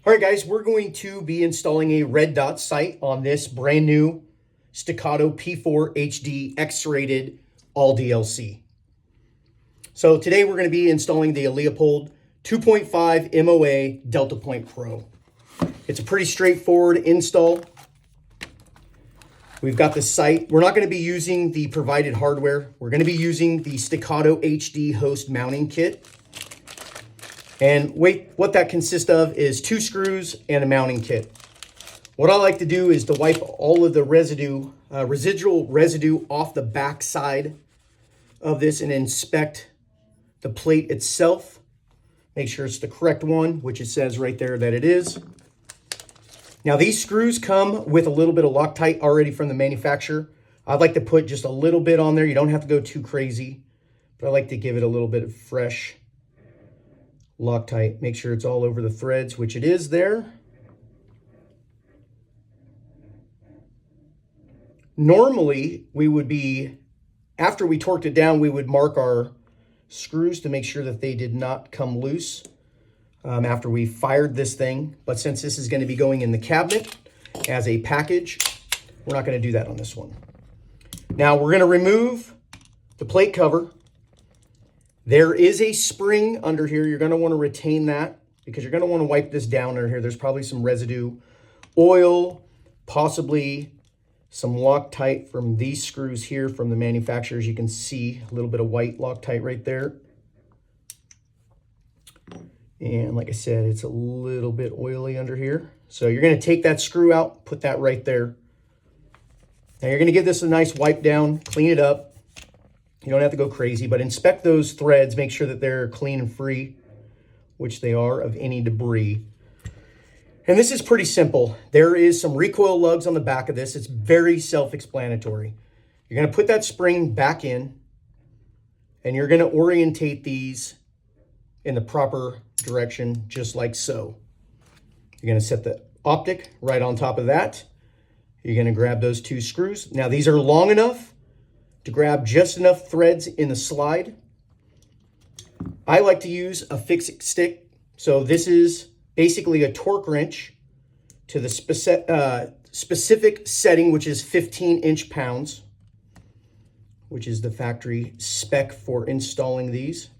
All right, guys, we're going to be installing a red dot sight on this brand new Staccato P4 HD X-rated all DLC. So today we're going to be installing the Leupold 2.5 MOA DeltaPoint Pro. It's a pretty straightforward install. We've got the sight. We're not going to be using the provided hardware. We're going to be using the Staccato HD host mounting kit. And what that consists of is 2 screws and a mounting kit. What I like to do is to wipe all of the residual residue off the back side of this and inspect the plate itself. Make sure it's the correct one, which it says right there that it is. Now these screws come with a little bit of Loctite already from the manufacturer. I'd like to put just a little bit on there. You don't have to go too crazy, but I like to give it a little bit of fresh Loctite. Make sure it's all over the threads, which it is there. Normally, we would be, after we torqued it down, we would mark our screws to make sure that they did not come loose after we fired this thing. But since this is going to be going in the cabinet as a package, we're not going to do that on this one. Now, we're going to remove the plate cover. There is a spring under here. You're going to want to retain that because you're going to want to wipe this down under here. There's probably some residue, oil, possibly some Loctite from these screws here from the manufacturers. You can see a little bit of white Loctite right there. And like I said, it's a little bit oily under here. So you're going to take that screw out, put that right there. Now you're going to give this a nice wipe down, clean it up. You don't have to go crazy, but inspect those threads. Make sure that they're clean and free, which they are, of any debris. And this is pretty simple. There is some recoil lugs on the back of this. It's very self-explanatory. You're going to put that spring back in, and you're going to orientate these in the proper direction, just like so. You're going to set the optic right on top of that. You're going to grab those 2 screws. Now, these are long enough to grab just enough threads in the slide. I like to use a fixed stick. So this is basically a torque wrench to the specific setting, which is 15 inch-pounds, which is the factory spec for installing these.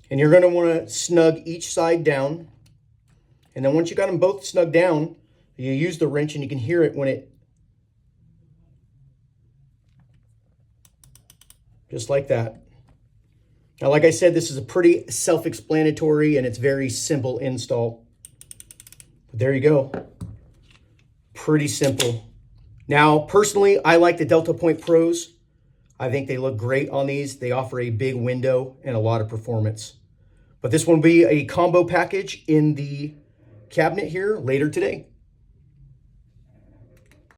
And you're going to want to snug each side down. And then once you got them both snug down, you use the wrench and you can hear it when it, just like that. Now, like I said, this is a pretty self-explanatory and it's very simple install. But there you go. Pretty simple. Now, personally, I like the DeltaPoint Pros. I think they look great on these. They offer a big window and a lot of performance. But this one will be a combo package in the cabinet here later today.